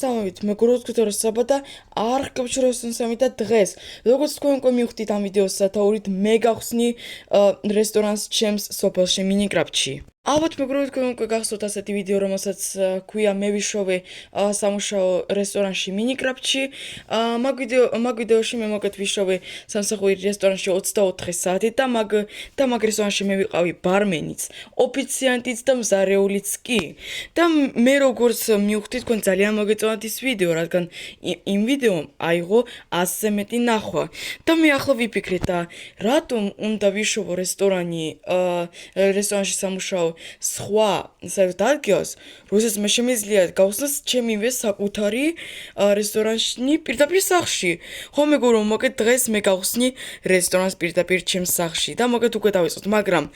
Სამივით მეგობრებო თქვენ საბადა არ გაგჩვენებთ სამითა დღეს როგორც თქვენ უკვე მივხვდით ამ ვიდეოს სათაურით მე გავხსნი რესტორანს ჩემს სოფელში მინიკრაფტში ალბათ მეგობრებო თქვენ უკვე გახსოვთ ასეთი ვიდეო რომელსაც ქვია მე ვიშოვე სამუშაო რესტორანში მინიკრაფტში მაგ ვიდეოში მე მოკეთ ვიშოვე სამსახური რესტორანში 24 საათით და მაგ რესტორანში მე ვიყავი ბარმენიც ოფიციანტიც და მზარეულიც კი და მე როგორც მივხვდით თქვენ ძალიან მოგეწონათ ის ვიდეო რადგან იმ ვიდეომ აიღო 100-ზე მეტი ნახვა და მე ახლა ვიფიქრეთ და რატომ უნდა ვიშოვო რესტორანში სამუშაო სხვა ადგილას როდესაც მე შემიძლია გავხსნას ჩემივე საკუთარი რესტორანი პირდაპირ სახლში ხო მეგობრებო მოკეთ დღეს მე გავხსნი რესტორანს პირდაპირ ჩემს სახლში და მოკეთ უკვე დავიწყოთ მაგრამ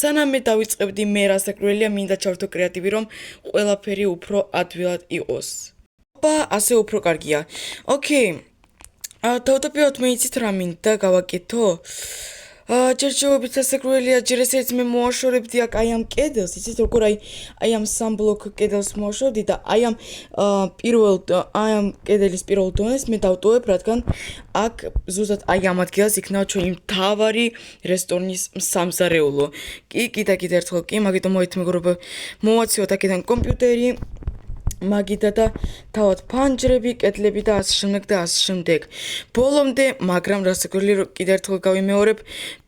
სანამ მე დავიწყებდი მე რასაკვირველია მინდა ჩავთო კრეატივი რომ ყველაფერი უფრო ადვილად იყოს ასე უფრო კარგია. ოკეი. თავდაპირველად მე იცით რა მინდა გავაკეთო? ჯერჯერობით სასაკვირველია ჯერ ესეც მე მოაშორებდი აქ აი ამ კედელს, იცით როგორ აი ამ სამბლოკ კედელს მოაშორებდი და აი ამ კედელის პირველ დონეს მე დავტოვებ, რადგან აქ ზუსტად აი ამ ადგილას იქნება ჩვენი მთავარი რესტორნის სამზარეულო. კიდე ერთხელ კი, მაგიტომ მოით მეგობრებო, მოვაცივოთ აქედან კომპიუტერი მაგიდა და თავად ფანჯრები, კედლები და ასე შემდეგ. ბოლომდე, მაგრამ რასაკვირველია კიდე ერთხელ გავიმეორებ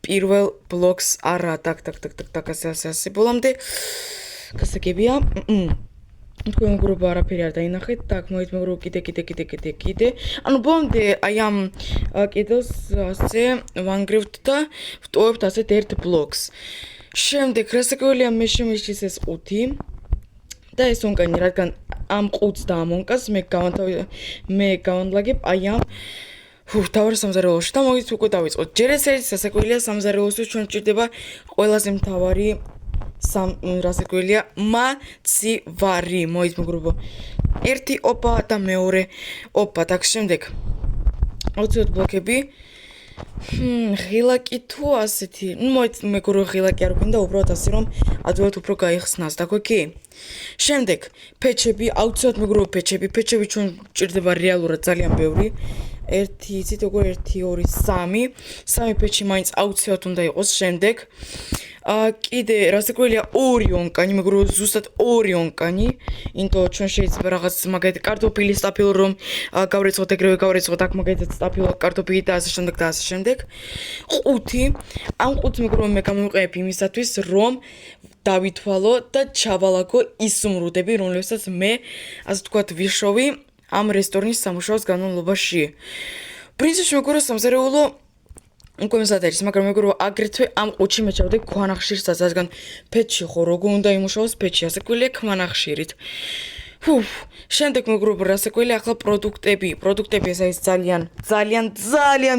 პირველ ბლოკს არა, ასე ბოლომდე გასაგებია. თქვენ მეგობრებო არაფერი არ დაინახეთ, так, მოით მეგობრებო კიდე. ანუ ბოლომდე აი ამ კედელს ასე ვანგრევთ და ვტოვებთ ასეთ ერთ ბლოკს. შემდეგ რასაკვირველია მე შემიშლის ეს ყუთი და ეს ონკანი, რადგან ამ ყუთს და ამ ონკას მე გავანლაგებ აი ამ თავარ სამზარეულოში და მოგით უკვე დავიწყოთ. ჯერ ეს არის სასაკვირველია სამზარეულოში ჩვენ გვჭირდება ყველაზე მთავარი რასაკვირველია მაცივარი. მოით მეგობრებო. ერთი ოპა და მეორე ოპა. так შემდეგ ავწევთ ბლოკები. ღილაკი თუ ასეთი. მოით მეგობრებო ღილაკი არ გვინდა უბრალოდ ასე რომ ადვილად უფრო გაიხსნას და გვექი. შემდეგ პეჩები, აუცილებლად მეგობრებო პეჩები ჩვენ გვჭირდება რეალურად ძალიან ბევრი. 1 იცით როგორ 1 2 3 3 პეჩი მაინც აუცილებლად უნდა იყოს. შემდეგ კიდე რასაკვირველია 2 ონკანი, მეგობრებო ზუსტად 2 ონკანი. იმიტომ ჩვენ შეიძლება რაღაც მაგალითად კარტოფილის სტაფილო რომ გავრეცხოთ ეგრევე გავრეცხოთ აქ მაგალითად სტაფილო კარტოფილი და ასე შემდეგ. ყუთი. ამ ყუთს მეგობრებო მე გამოვიყენებ იმისათვის რომ დავითვალო და ჩავალაგო ის სუმრუდები, რომლებსაც მე ასე ვთქვათ ვიშოვი ამ რესტორნის სამუშაოს განმავლობაში. პრინციპში მეგობრებო სამზარეულო უკვე მზად არის, მაგრამ მეგობრებო აგრეთვე ამ ყუთში მე ჩავდე ქვანახშირსაც, რადგან ფეთში ხო როგორ უნდა იმუშაოს ფეთში, ასაკვირველია ქვანახშირით. შემდეგ მეგობრებო რასაკვირველია ახლა პროდუქტები ეს არის ძალიან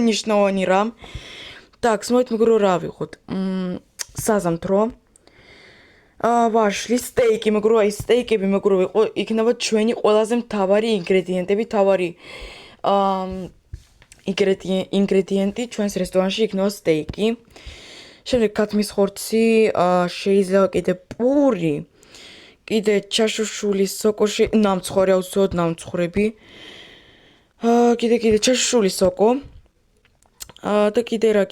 მნიშვნელოვანი რამ. так, მოით მეგობრებო რა ავიღოთ? საზამთრო ვაშლი, სტეიკი, მეგობრებო, აი სტეიკები მეგობრებო იქნება ჩვენი ყველაზე მთავარი ინგრედიენტები, ინგრედიენტი ჩვენს რესტორანში იქნება სტეიკი. შემდეგ ქათმის ხორცი, შეიძლება კიდე პური, კიდე ჩაშუშული სოკოში, ნამცხვარი აუცილებლად ნამცხრები. კიდე ჩაშუშული სოკო. და კიდე რა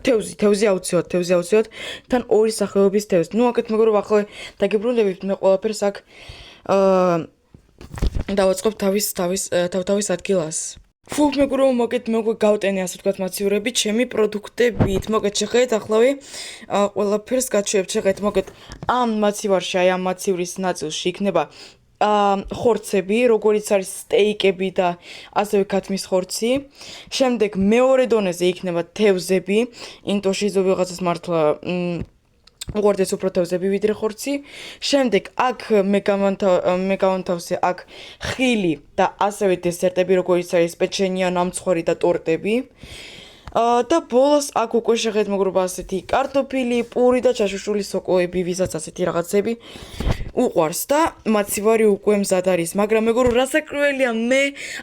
თევზი აუცილებლად თან ორი სახეობის თევზი. ნუ აქეთ მეგობრებო ახლა დაგიბრუნდებით მე ყველაფერს აქ დავაწყობ თავის ადგილას. მეგობრებო მოგეთ მე უკვე გავტენე ასე ვთქვათ მაცივრები ჩემი პროდუქტებით. მოგეთ შეხედეთ ახლავე ყველაფერს გაჩვენებთ. შეხედეთ მოგეთ ამ მაცივარში აი ამ მაცივრის ნაწილში იქნება ხორცები, როგორიც არის სტეიკები და ასევე ქათმის ხორცი. შემდეგ მეორე დონეზე იქნება თევზები, იმიტომ შეიძლება ვიღაცას მართლა უყვარდეს უფრო თევზები ვიდრე ხორცი. შემდეგ აქ მე გავანთავსე აქ ხილი და ასევე დესერტები, როგორიც არის პეჩენია, ნამცხვარი და ტორტები. და ბოლოს აქ უკვე შეხედეთ მეგობრებო ასეთი კარტოფილი, პური და ჩაშუშული სოკოები, ვისაც ასეთი რაღაცები უყვარს და მაცივარი უკვე მზად არის. მაგრამ მეგობრებო რასაკვირველია მე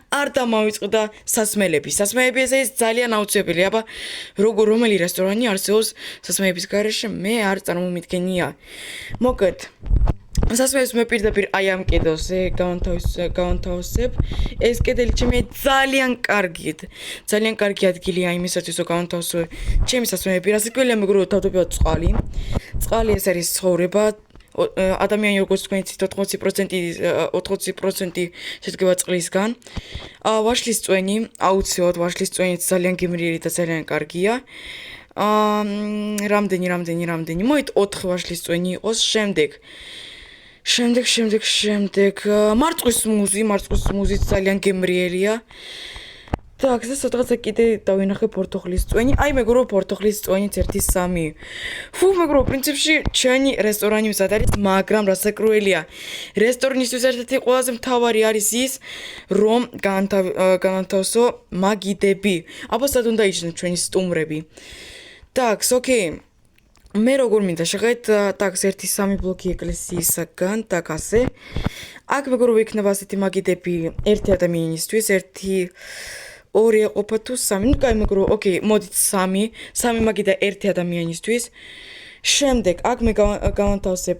არ დამავიწყდა სასმელები. სასმელები ეს არის ძალიან აუცილებელი. აბა რომელი რესტორანი არსებობს სასმელების გარეშე მე არ წარმომიდგენია. მოკეთ სასმელს მე პირდაპირ აი ამ კედელზე გავანთავისებ. ეს კედელი ჩემი ძალიან კარგი ადგილია იმისათვის, რომ გავანთავისო ჩემი სასმელები. რას იკვირია მეგობრებო, თავდაპირველად წყალი. წყალი ეს არის ცხოვრება. ადამიანი როგორც თქვენ იცით 80% შედგება წყლისგან. ვაშლის წვენი, აუცილებლად ვაშლის წვენი ძალიან გემრიელი და ძალიან კარგია. რამდენი. მოით 4 ვაშლის წვენი იყოს. შემდეგ მარწყვის მუზი ძალიან გემრიელია. Так, ეს სადღაცა კიდე დავინახე პორტოხლის წვენი. აი მეგობრებო, პორტოხლის წვენიც 1-3. ფუ მეგობრებო, პრინციპში ჩვენი რესტორანი მზად არის, მაგრამ რასაკვირველია. რესტორნისთვის ერთ-ერთი ყველაზე მთავარი არის ის, რომ განთავსო მაგიდები. აბა სად უნდა იჩნდეთ ჩვენი სტუმრები. Так, окей. მე როგორ მინდა შეხედეთ, так, 1-3 ბლოკი ეკლესიისაგან, так, ასე. აქ მეგობრებო იქნება ასეთი მაგიდები ერთი ადამიანისთვის, 2 ეყოფა თუ 3. ნუ კაი მეგობრებო, окей, მოდით 3 მაგიდა ერთი ადამიანისთვის. შემდეგ აქ მე გავანთავსებ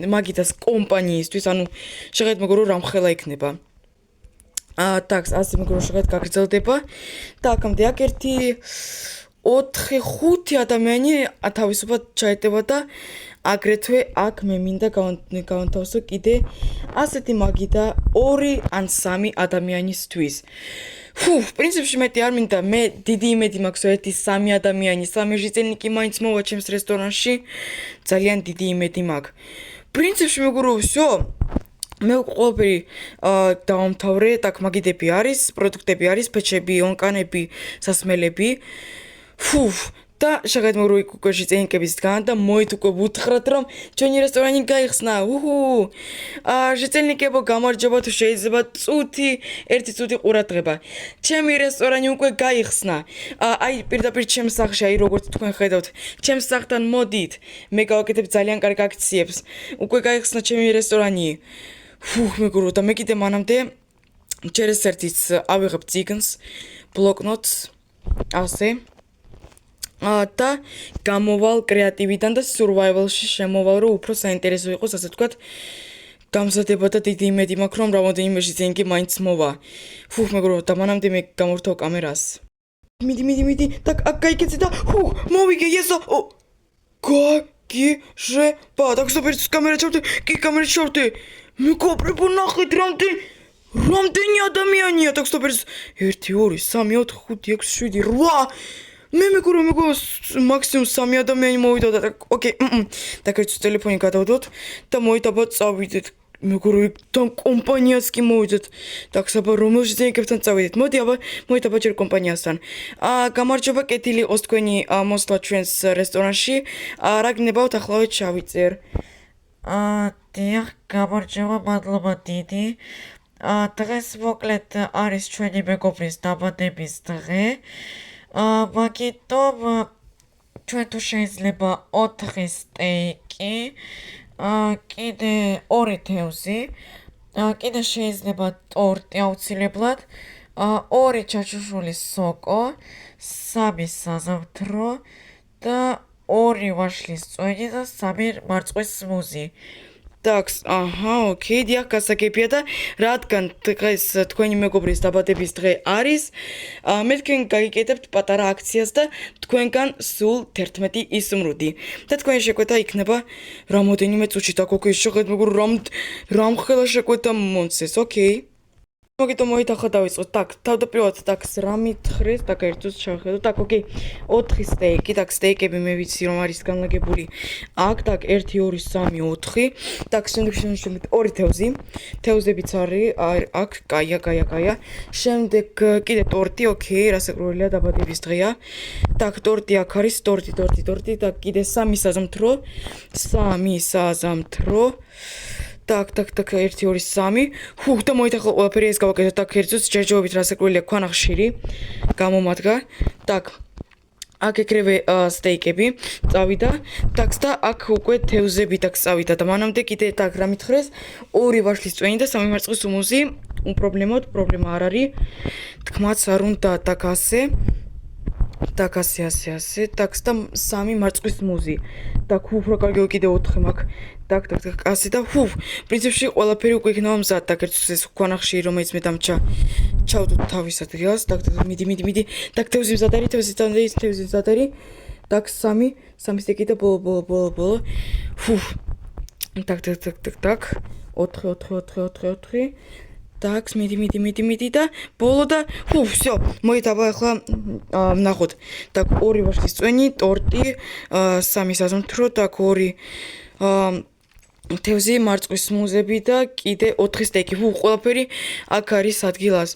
მაგიდას კომპანიისთვის, ანუ შეხედეთ მეგობრებო, რამხელა იქნება. так, ასე მეგობრებო, შეხედეთ გაგრძელდება. და აქამდე აქ 4-5 ადამიანი თავისუფლად ჩაეტება და აგრეთვე აქ მე მინდა გავანთავსო კიდე ასეთი მაგიდა 2 ან 3 ადამიანისთვის. ფუ, პრინციპში მეტი არ მინდა, მე დიდი იმედი მაქვს, რომ 1-3 ადამიანი, 3 ჟიწელნიკი მაინც მოვა ჩემს რესტორანში. ძალიან დიდი იმედი მაქვს. პრინციპში მეგობრებო, всё. მე ყველაფერი დავამთავრე, так, მაგიდები არის, პროდუქტები არის, ფეჩები, ონკანები, სასმელები. ფუ, და შეხედეთ მეგობრებო, იქ უკვე ჟიწელნიკების დგან და მოით უკვე ვუთხრათ, რომ ჩვენი რესტორანი გაიხსნა. ჟიწელნიკებო, გამარჯობა, თუ შეიძლება 1 წუთი ყურადღება. ჩემი რესტორანი უკვე გაიხსნა. აი პირდაპირ ჩემს სახლში, აი როგორც თქვენ ხედავთ, ჩემს სახლთან მოდით. მე გავაკეთებ ძალიან კარგ აქციებს. უკვე გაიხსნა ჩემი რესტორანი. ფუ, მეგობრებო, და მე კიდე მანამდე ჯერეს ერთიც ავიღებ წიგნს, ბლოკნოტს, ასე. და გამოვალ კრეატივიდან და survival-ში შემოვალ, რომ უფრო საინტერესო იყოს, ასე ვთქვათ, გამზადება და დიდი იმედი მაქვს, რომ რამოდენიმე ჟიწენკი მაინც მოვა. ფუ, მეგობრებო, და მანამდე მე გამორთავ კამერას. მიდი, და აქ გაიქეცი და მოვიგე ესა. გაგიჟება. და სუპერს კამერა ჩავდე, კი კამერა ჩავდე. მეგობრებო, ნახეთ რამდენი ადამიანია. და სუპერს 1 2 3 4 5 6 7 8 მე მეგობრებო, მაქსიმუმ 3 ადამიანი მოვიდა და ოკეი, და კერძო ტელეფონი გადავდოთ და მოიტაბა წავიდეთ. მეგობრებო, თან კომპანიას კი მოვიდეთ. და ხსაბა რომელ ჟიწენკებთან წავიდეთ. მოიტაბა ჯერ კომპანიასთან. გამარჯობა, კეთილი იყოს თქვენი მოსვლა ჩვენს რესტორანში. რა გნებავთ, ახლავე ჩავიწერ. დიახ, გამარჯობა, მადლობა დიდი. დღეს მოკლედ არის ჩვენი მეგობრის დაბადების დღე. მაგიტომ ჩვენ თუ შეიძლება 4 სტეიკი, კიდე 2 თევზი, კიდე შეიძლება ტორტი აუცილებლად, 2 ჩაჩუშული სოკო, 3 საზამთრო და 2 ვაშლის წვენი და 3 მარწყვის მუზი. Так, окей, დიახ, გასაგებია და რადგან დღეს თქვენი მეგობრის დაბადების დღე არის, მე თქვენ გაგიკეთებთ პატარა აქციას და თქვენგან სულ 11 ისმრუდი. და თქვენი შეკვეთა იქნება რამოდენიმე წუთში. так, окей, შეხედეთ მეგობრო, რამხელა შეკვეთა მომცეს, окей. მაგიტომ მოითახა დავიწყოთ. так, თავდაპირველად так, რამით ხრეს, так, ერთოს ჩავხედოთ. так, окей, 4 სტეიკი, так, სტეიკები მე ვიცი რომ არის განლაგებული. აქ, так, 1 2 3 4. так, შემდეგ 2 თევზი. თევზებიც არის აქ, კაია. შემდეგ კიდე ტორტი, окей, რასაკვირველია, დაბადების დღეა. так, ტორტი აქ არის, ტორტი. так, კიდე 3 საზამთრო. так, 1 2 3. ფუ, და მოითახა ყველაფერი ეს გავაკეთე. так, ერთზეც ჯერჯერობით რასაკვირველია, ქვანახშირი გამომადგა. так, აქ ეკრევე სტეიკები წავიდა. так, და აქ უკვე თევზები так წავიდა და მანამდე კიდე так, რა მითხრეს, 2 ვაშლის წვენი და 3 მარწყვის მუზი. პრობლემა არ არის. თქმაც არ უნდა так, ასე. так, ასე. так, და 3 მარწყვის მუზი. так, უფრო კარგი კიდე 4 მაქვს. так, ასე და პრინციპში ყველაფერი უკვე იქნება მზად, так, ეს ქვანახში, რომელიც მე დამჭა. ჩავდოთ თავის ადგილას, так, მიდი. так, თევზი მზად არის, თევზი მზად არის. так, 3 სტეიკი და ბოლო. так, 4. так, მიდი და ბოლო და всё, მოიტაბა ახლა ნახოთ. так, 2 ვაშლის წვენი, ტორტი, 3 საზამთრო, так, 2 თევზი, მარწყვის მუზები და კიდე 4 სტეიკი. ყველაფერი აქ არის ადგილას.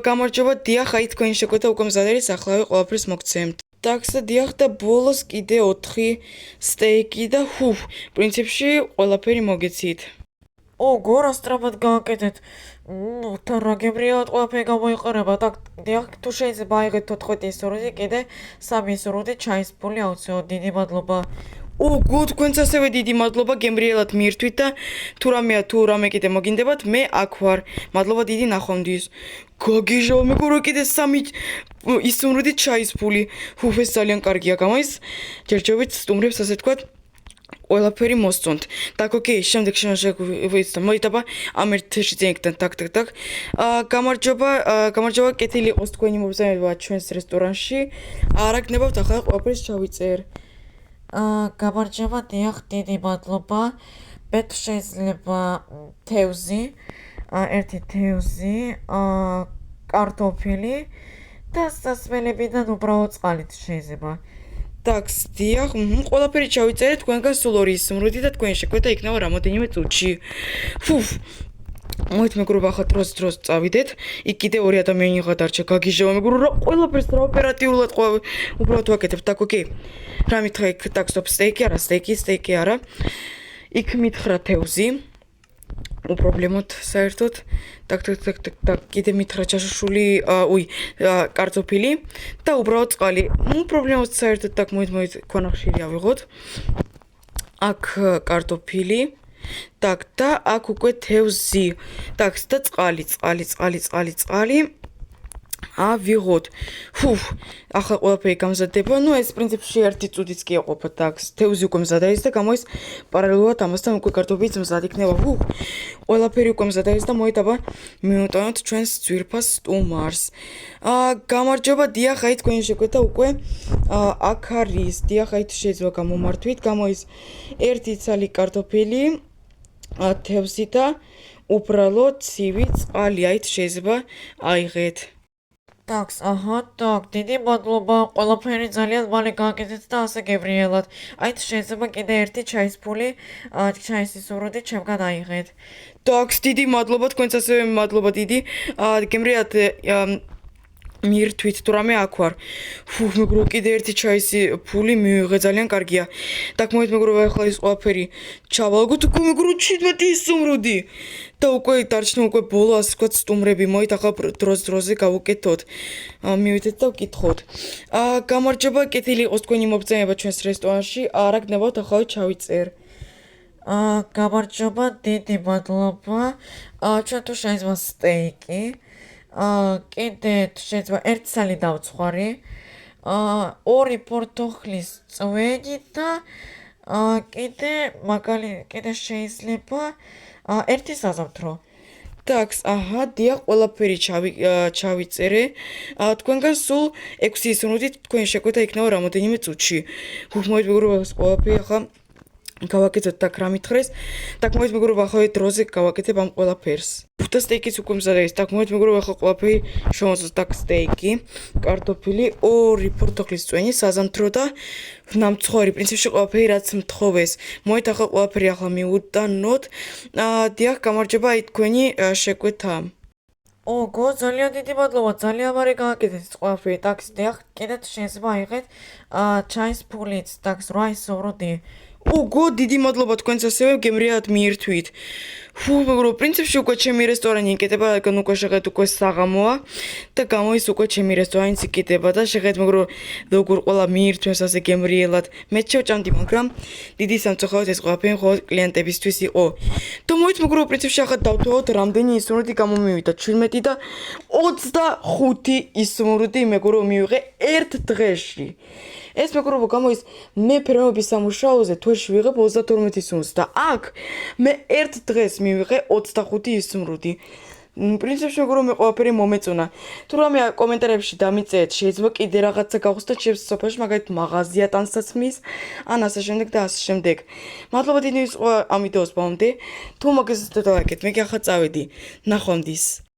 გამარჯობა, დიახ, აი თქვენი შეკვეთა უკვე მზად არის, ახლავე ყველაფერს მოგცემთ. такსა დიახ და ბოლოს კიდე 4 სტეიკი და პრინციპში ყველაფერი მოგეცით. ოგო, რა სწრაფად გააკეთეთ. თან რა გებრიელად ყველაფერი გამოიყურება. так, დიახ, თუ შეიძლება აიღეთ 14 სურვილი, კიდე 3 სურვილი ჩაის ფული აუცილებლად. დიდი მადლობა. ოგო, თქვენც ასევე დიდი მადლობა გემრიელად მიირთვით და თუ რამე კიდე მოგინდებათ, მე აქ ვარ. მადლობა დიდი ნახვამდის. გაგიჟავ, მეგობრებო, კიდე 3 ისუმრვით ჩაის ფული. ეს ძალიან კარგია, გამოის ჯერჯერობით სტუმრებს ასე თქვა ყველაფერი მოსწონთ. так, ოკეი, შემდეგ შემოგვიწევთ. მოიტაბა ამ ერთში ძენკთან, так. გამარჯობა, კეთილი იყოს თქვენი მობრძანება ჩვენს რესტორანში. არა გნებავთ, ახლა ყველაფერს ჩავიწერ. გამარჯობა, დიახ, დიდი მადლობა. მე შეიძლება თევზი, ერთი თევზი, კარტოფილი და სასმელებიდან უბრალოდ წყალით შეიძლება. так, დიახ, ყველაფერი ჩავიწერეთ, თქვენგან სულ 2 ისმრვიდი და თქვენი შეკვეთა იქნება რამოდენიმე წუთში. მოით მეგობრებო, ახლა დროს წავიდეთ. იქ კიდე 2 ადამიანი გადარჩა. გაგიჟავ, მეგობრებო, რა ყველაფერს რა ოპერატიულად უბრალოდ ვაკეთებ. так, ოკეი. რა მითხრა იქ, так, stop, სტეიკი არა. იქ მითხრა თევზი. უპრობლემოდ საერთოდ. так, კიდე მითხრა ჩაშუშული, კარტოფილი და უბრალოდ წყალი. უპრობლემოდ საერთოდ, так, მოით ქვანახშირი ავიღოთ. აქ კარტოფილი. так, და აქ უკვე თევზი. так, და წყალი. ავიღოთ. ახლა ყველაფერი გამზადდება. ეს პრინციპში 1 წუთიც კი ეყოფა. так, თევზი უკვე მზად არის და გამოის პარალელურად ამასთან უკვე კარტოფილიც მზად იქნება. ყველაფერი უკვე მზად არის და მოიტაბა მივუტანოთ ჩვენს ძვირფას სტუმარს. გამარჯობა, დიახ, აი თქვენი შეკვეთა უკვე აქ არის. დიახ, აი შეიძლება გამომართვით. გამოის 1 ცალი კარტოფილი, თევზი და უბრალოდ ცივი წყალი. აი შეიძლება აიღეთ. так, დიდი მადლობა. ყველაფერი ძალიან მალე გააკეთეთ და ასე გებრიელად. აი შეიძლება კიდე 1 ჩაის ფული, ჩაის ისურვილი ჩემგან აიღეთ. так, დიდი მადლობა, თქვენც ასევე მადლობა დიდი. გემრიელად მიირთვით თუ რამე აქ ვარ. მეგობრებო, კიდე 1 ჩაის ფული მივიღე, ძალიან კარგია. так, მოით მეგობრებო, ახლა ის ყველაფერი ჩავალგოთ. უკვე მეგობრებო, 17 ისუმრვიდი. და უკვე დარჩნა უკვე ბოლო, ასე ვთქვათ, სტუმრები. მოით ახლა დროზე გავუკეთოთ. მივიდეთ და ვკითხოთ. გამარჯობა, კეთილი იყოს თქვენი მობრძანება ჩვენს რესტორანში. არა გნებავთ, ახლა ჩავიწერ. გამარჯობა, დიდი მადლობა. ჩვენ თუ შეიძლება სტეიკი. კიდე შეიძლება 1 ცალი დავცხვარი. 2 პორტოხლის წვენი და კიდე შეიძლება 1 საზამთრო. так, დიახ, ყველაფერი ჩავიწერე. თქვენგან სულ 6 ისუნვით თქვენი შეკვეთა იქნება რამოდენიმე წუთში. მოით მეგობრებო, ყველაფერი ახლა გავაკეთოთ. так, რა მითხრეს? так, მოით მეგობრებო, ახლა დროზე გავაკეთებ ამ ყველაფერს. და სტეიკიც უკვე მზად არის. так, მოით მეგობრებო, ახლა ყველაფერი შემოწოს. так, სტეიკი, კარტოფილი, 2 პორტოხლის წვენი, საზამთრო და ნამცხვარი. პრინციპში ყველაფერი რაც მთხოვეს. მოით ახლა ყველაფერი ახლა მივუტანოთ. დიახ, გამარჯობა, აი თქვენი შეკვეთა. ოგო, ძალიან დიდი მადლობა. ძალიან მალე გააკეთეთ ყველაფერი. так, დიახ, კიდე შეიძლება აიღეთ ჩაის ფულიც. tak, 8 ისურვილი. ოგო, დიდი მადლობა, თქვენც ასევე გემრიელად მიირთვით. ფუ მეგრო პრინციპში უკვე ჩემი რესტორანი იკეთება, რადგან უკვე შეხედეთ უკვე საღამოა და გამოის უკვე ჩემი რესტორანიც იკეთება და შეხედეთ მეგრო როგორ ყველა მიირთმევს ასე გემრიელად. მე შევჭამდი, მაგრამ დიდი სამწუხაროდ ეს ყველაფერი მხოლოდ კლიენტებისთვის იყო. და მოიც მეგრო პრინციპში ახლა დავთვალოთ რამდენი ისმრუდი გამომივიდა 17 და 25 ისმრუდი მეგრო მივიღე ერთ დღეში. ეს მეგრობო გამოის მე ფერმების სამუშაოზე თვეში ვიღებ 32 ისმრუდს და აქ მე ერთ დღეს მივიღე 25 ისმრუდი. პრინციპში მეგრო მე ყველაფერი მომეწონა. თუ რამე კომენტარებში დამიწერეთ, შეიძლება კიდე რაღაცა გავხსნათ ჩემს სოფელში, მაგალითად მაღაზია ტანსაცმლის, ან ასე შემდეგ და ასე შემდეგ. მადლობა დიდი ამ ვიდეოს ბოლომდე. თუ მოგესწრებთ ლაიქეთ, მე კი ახლა წავედი. ნახვამდის.